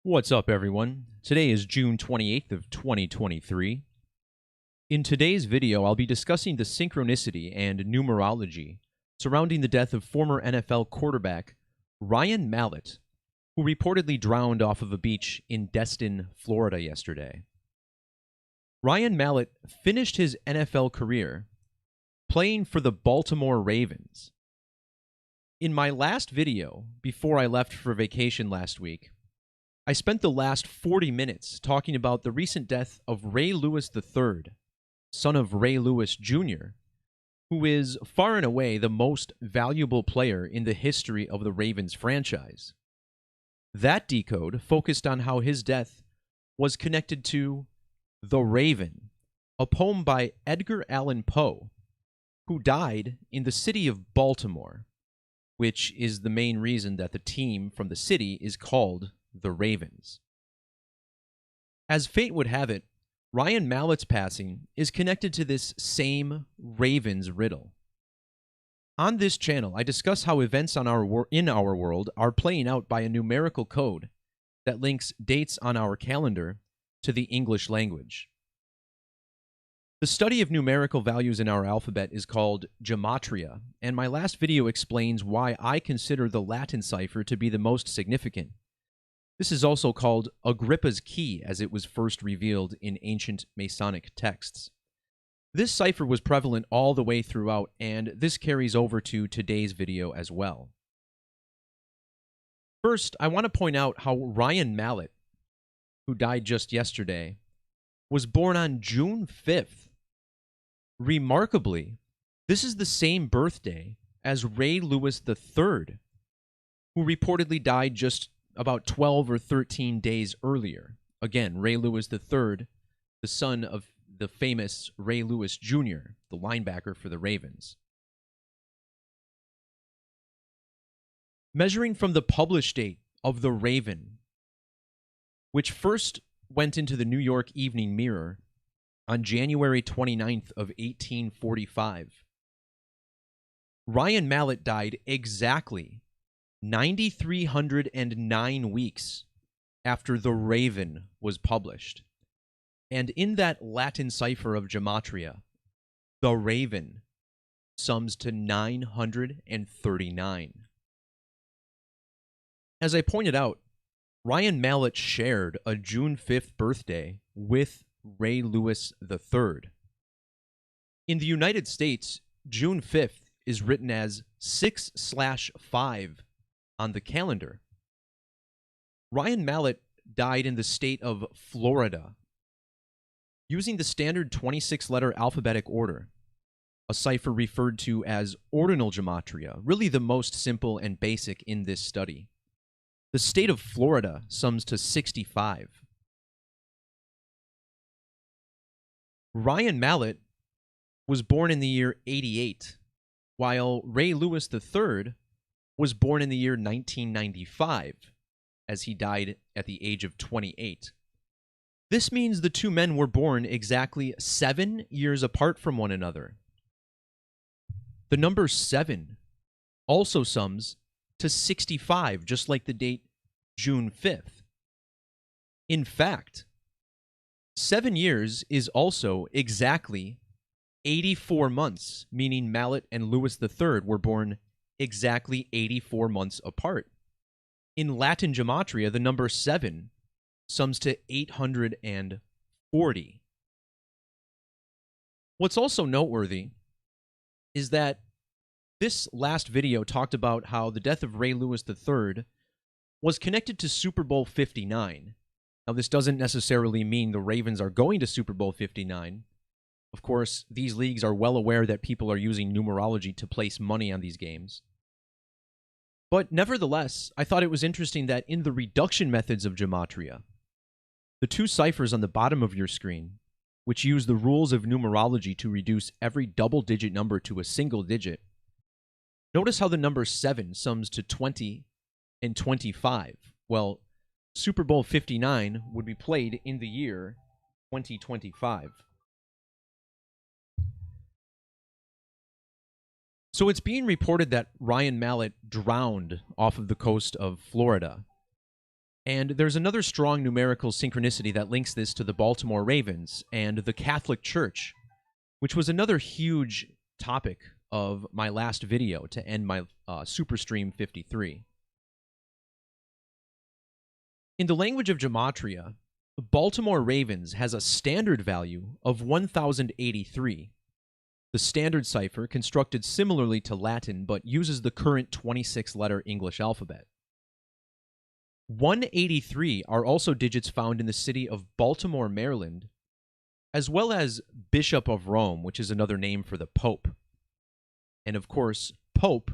What's up, everyone? Today is June 28th of 2023. In today's video, I'll be discussing the synchronicity and numerology surrounding the death of former NFL quarterback Ryan Mallett, who reportedly drowned off of a beach in Destin, Florida yesterday. Ryan Mallett finished his NFL career playing for the Baltimore Ravens. In my last video, before I left for vacation last week, I spent the last 40 minutes talking about the recent death of Ray Lewis III, son of Ray Lewis Jr., who is far and away the most valuable player in the history of the Ravens franchise. That decode focused on how his death was connected to The Raven, a poem by Edgar Allan Poe, who died in the city of Baltimore, which is the main reason that the team from the city is called the Ravens. As fate would have it, Ryan Mallett's passing is connected to this same Ravens riddle. On this channel, I discuss how events in our world are playing out by a numerical code that links dates on our calendar to the English language. The study of numerical values in our alphabet is called Gematria, and my last video explains why I consider the Latin cipher to be the most significant. This is also called Agrippa's key, as it was first revealed in ancient Masonic texts. This cipher was prevalent all the way throughout, and this carries over to today's video as well. First, I want to point out how Ryan Mallett, who died just yesterday, was born on June 5th. Remarkably, this is the same birthday as Ray Lewis III, who reportedly died just about 12 or 13 days earlier. Again, Ray Lewis III, the son of the famous Ray Lewis Jr., the linebacker for the Ravens. Measuring from the published date of The Raven, which first went into the New York Evening Mirror on January 29th of 1845, Ryan Mallett died exactly 9,309 weeks after The Raven was published. And in that Latin cipher of Gematria, The Raven sums to 939. As I pointed out, Ryan Mallett shared a June 5th birthday with Ray Lewis III. In the United States, June 5th is written as 6/5 on the calendar. Ryan Mallett died in the state of Florida using the standard 26-letter alphabetic order, a cipher referred to as ordinal gematria, really the most simple and basic in this study. The state of Florida sums to 65. Ryan Mallett was born in the year 88, while Ray Lewis III was born in the year 1995, as he died at the age of 28. This means the two men were born exactly 7 years apart from one another. The number 7 also sums to 65, just like the date June 5th. In fact, 7 years is also exactly 84 months, meaning Mallett and Lewis III were born exactly 84 months apart. In Latin Gematria, the number 7 sums to 840. What's also noteworthy is that this last video talked about how the death of Ray Lewis III was connected to Super Bowl 59. Now, this doesn't necessarily mean the Ravens are going to Super Bowl 59. Of course, these leagues are well aware that people are using numerology to place money on these games. But nevertheless, I thought it was interesting that in the reduction methods of Gematria, the two ciphers on the bottom of your screen, which use the rules of numerology to reduce every double-digit number to a single digit, notice how the number 7 sums to 20 and 25. Well, Super Bowl 59 would be played in the year 2025. So it's being reported that Ryan Mallett drowned off of the coast of Florida. And there's another strong numerical synchronicity that links this to the Baltimore Ravens and the Catholic Church, which was another huge topic of my last video to end my Superstream 53. In the language of Gematria, the Baltimore Ravens has a standard value of 1083. The standard cipher, constructed similarly to Latin but uses the current 26-letter English alphabet. 183 are also digits found in the city of Baltimore, Maryland, as well as Bishop of Rome, which is another name for the Pope. And of course, Pope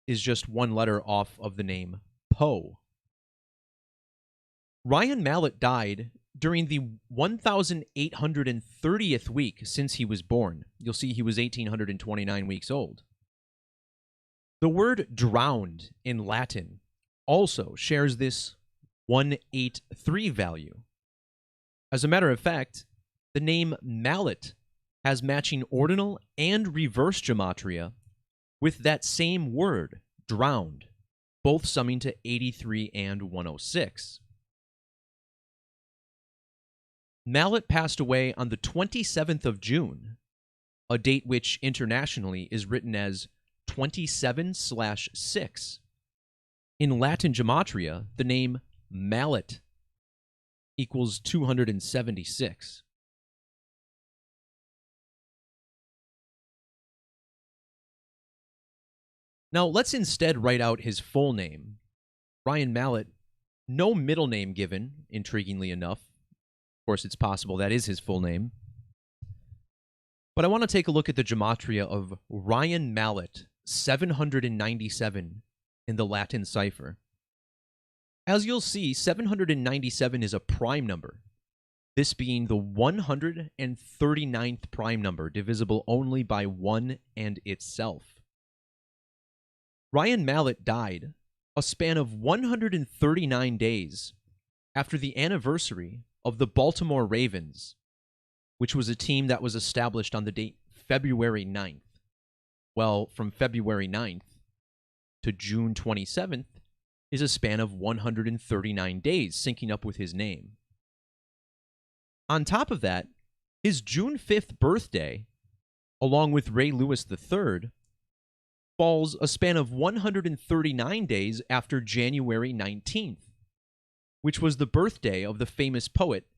is just one letter off of the name Poe. Ryan Mallett died during the 1,830th week since he was born. You'll see he was 1,829 weeks old. The word drowned in Latin also shares this 183 value. As a matter of fact, the name Mallett has matching ordinal and reverse gematria with that same word, drowned, both summing to 83 and 106. Mallett passed away on the 27th of June, a date which internationally is written as 27/6. In Latin gematria, the name Mallet equals 276. Now, let's instead write out his full name. Ryan Mallett, no middle name given, intriguingly enough. Of course, it's possible that is his full name. But I want to take a look at the gematria of Ryan Mallett, 797 in the Latin cipher. As you'll see, 797 is a prime number, this being the 139th prime number, divisible only by 1 and itself. Ryan Mallett died a span of 139 days after the anniversary of the Baltimore Ravens, which was a team that was established on the date February 9th. Well, from February 9th to June 27th is a span of 139 days, syncing up with his name. On top of that, his June 5th birthday, along with Ray Lewis III, falls a span of 139 days after January 19th, which was the birthday of the famous poet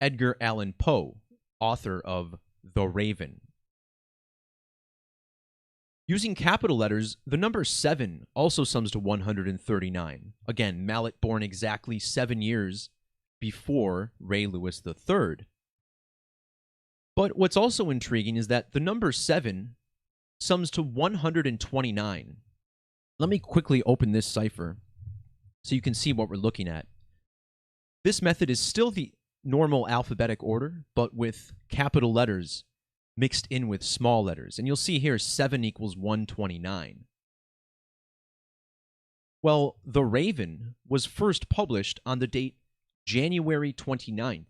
Edgar Allan Poe, author of The Raven. Using capital letters, the number 7 also sums to 139. Again, Mallett born exactly 7 years before Ray Lewis III. But what's also intriguing is that the number 7 sums to 129. Let me quickly open this cipher so you can see what we're looking at. This method is still the normal alphabetic order, but with capital letters mixed in with small letters. And you'll see here 7 equals 129. Well, The Raven was first published on the date January 29th,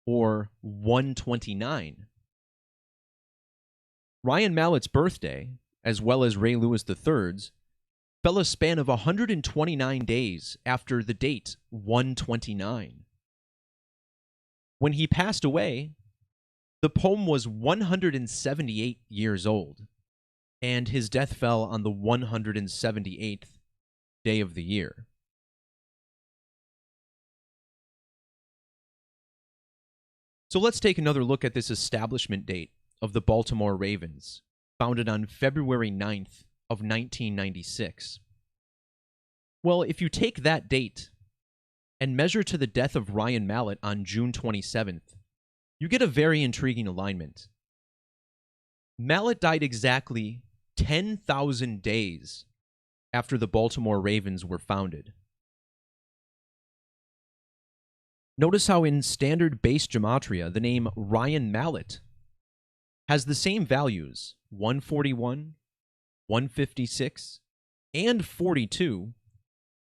or 129. Ryan Mallett's birthday, as well as Ray Lewis III's, fell a span of 129 days after the date 129. When he passed away, the poem was 178 years old, and his death fell on the 178th day of the year. So let's take another look at this establishment date of the Baltimore Ravens, founded on February 9th of 1996. Well, if you take that date and measure to the death of Ryan Mallett on June 27th, you get a very intriguing alignment. Mallett died exactly 10,000 days after the Baltimore Ravens were founded. Notice how in standard base gematria, the name Ryan Mallett has the same values, 141, 156, and 42,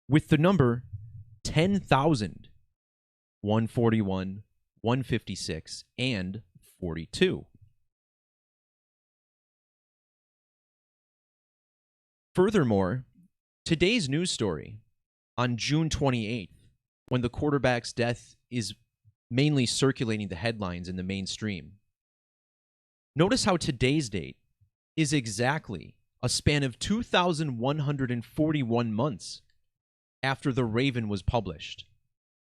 with the number 10,000, 141, 156, and 42. Furthermore, today's news story on June 28th when the quarterback's death is mainly circulating the headlines in the mainstream. Notice how today's date is exactly a span of 2,141 months after The Raven was published.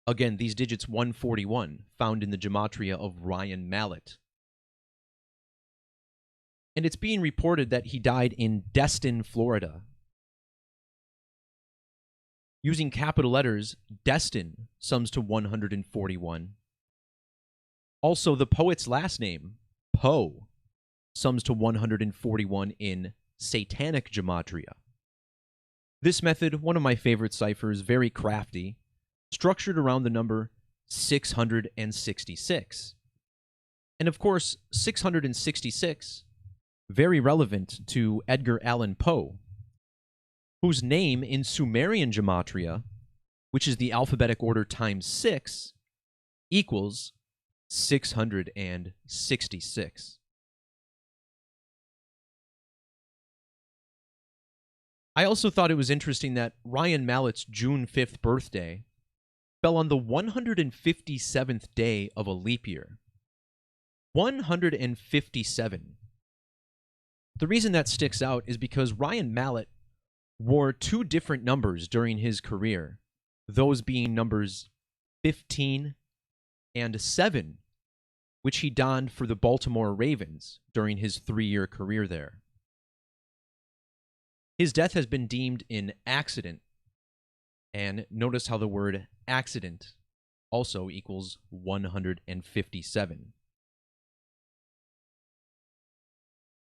Again, these digits 141 found in the Gematria of Ryan Mallett. And it's being reported that he died in Destin, Florida. Using capital letters, Destin sums to 141. Also, the poet's last name, Poe, sums to 141 in Satanic Gematria. This method, one of my favorite ciphers, very crafty, structured around the number 666. And of course, 666, very relevant to Edgar Allan Poe, whose name in Sumerian Gematria, which is the alphabetic order times 6, equals 666. I also thought it was interesting that Ryan Mallett's June 5th birthday fell on the 157th day of a leap year. 157. The reason that sticks out is because Ryan Mallett wore two different numbers during his career, those being numbers 15 and 7, which he donned for the Baltimore Ravens during his 3-year career there. His death has been deemed an accident, and notice how the word accident also equals 157.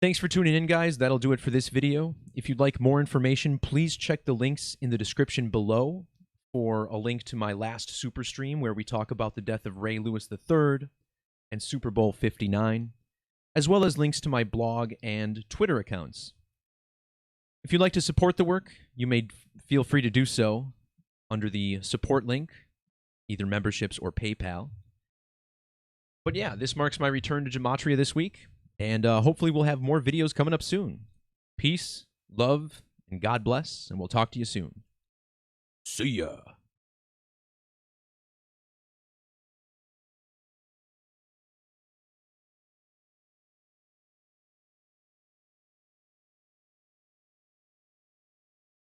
Thanks for tuning in, guys. That'll do it for this video. If you'd like more information, please check the links in the description below for a link to my last super stream where we talk about the death of Ray Lewis III and Super Bowl 59, as well as links to my blog and Twitter accounts. If you'd like to support the work, you may feel free to do so under the support link, either memberships or PayPal. But yeah, this marks my return to Gematria this week, and hopefully we'll have more videos coming up soon. Peace, love, and God bless, and we'll talk to you soon. See ya.